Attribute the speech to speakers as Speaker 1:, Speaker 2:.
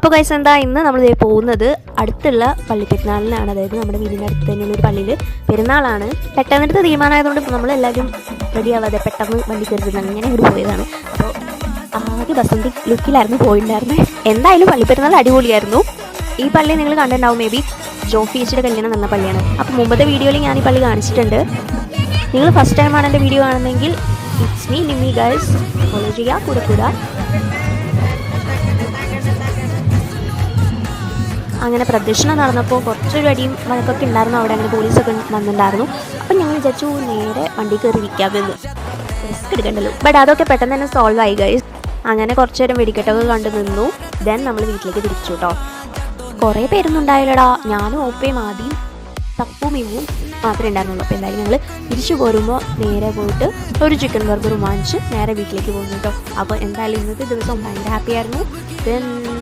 Speaker 1: അപ്പോൾ ഗൈസ് എന്താ ഇന്ന് നമ്മൾ പോകുന്നത് അടുത്തുള്ള പള്ളിപ്പെരുന്നാളിനാണ്. അതായത് നമ്മുടെ വീടിൻ്റെ അടുത്ത് തന്നെയുള്ള ഒരു പള്ളിയിൽ പെരുന്നാളാണ്. പെട്ടെന്നെടുത്ത് തീരുമാനമായതുകൊണ്ട് നമ്മളെല്ലാവരും റെഡി ആവാതെ പെട്ടെന്ന് വണ്ടി കയറുന്നത് അങ്ങനെ ഒരു പോയതാണ്. അപ്പോൾ ആദ്യ ബസന്തി ലുക്കിലായിരുന്നു പോയിട്ടുണ്ടായിരുന്നത്. എന്തായാലും പള്ളിപ്പെരുന്നാൾ അടിപൊളിയായിരുന്നു. ഈ പള്ളി നിങ്ങൾ കണ്ടിട്ടുണ്ടാവും, മേ ബി ജോഫി ചേച്ചിയുടെ കല്യാണം നടന്ന പള്ളിയാണ്. അപ്പോൾ മുമ്പത്തെ വീഡിയോയിൽ ഞാൻ ഈ പള്ളി കാണിച്ചിട്ടുണ്ട്. നിങ്ങൾ ഫസ്റ്റ് ടൈമാണ് എൻ്റെ വീഡിയോ കാണുന്നതെങ്കിൽ it's me Nimmi guys, follow ചെയ്യുക കൂടെ. അങ്ങനെ പ്രദക്ഷിണം നടന്നപ്പോൾ കുറച്ചൊരു അടിയും വഴക്കൊക്കെ ഉണ്ടായിരുന്നു. അവിടെ അങ്ങനെ പോലീസൊക്കെ വന്നിട്ടുണ്ടായിരുന്നു. അപ്പം ഞങ്ങൾ വിചാരിച്ചു നേരെ വണ്ടി കയറി ഇരിക്കാമെന്ന്, റിസ്ക് എടുക്കണ്ടല്ലോ. ബട്ട് അതൊക്കെ പെട്ടെന്ന് തന്നെ സോൾവ് ആയി ഗൈസ്. അങ്ങനെ കുറച്ച് നേരം വെടിക്കെട്ടൊക്കെ കണ്ടു നിന്നു. ദെൻ നമ്മൾ വീട്ടിലേക്ക് തിരിച്ചു കേട്ടോ. കുറേ പേരൊന്നും ഉണ്ടായില്ലടാ, ഞാനും ഓപ്പയും ആദ്യം തപ്പും ഇവും മാത്രമേ ഉണ്ടായിരുന്നുള്ളൂ. അപ്പോൾ എന്തായാലും ഞങ്ങൾ തിരിച്ചു പോരുമ്പോൾ നേരെ പോയിട്ട് ഒരു ചിക്കൻ ബർഗർ വാങ്ങിച്ച് നേരെ വീട്ടിലേക്ക് പോകുന്നു കേട്ടോ. അപ്പോൾ എന്തായാലും ഇന്നത്തെ ദിവസം ഭയങ്കര ഹാപ്പി ആയിരുന്നു. ദെൻ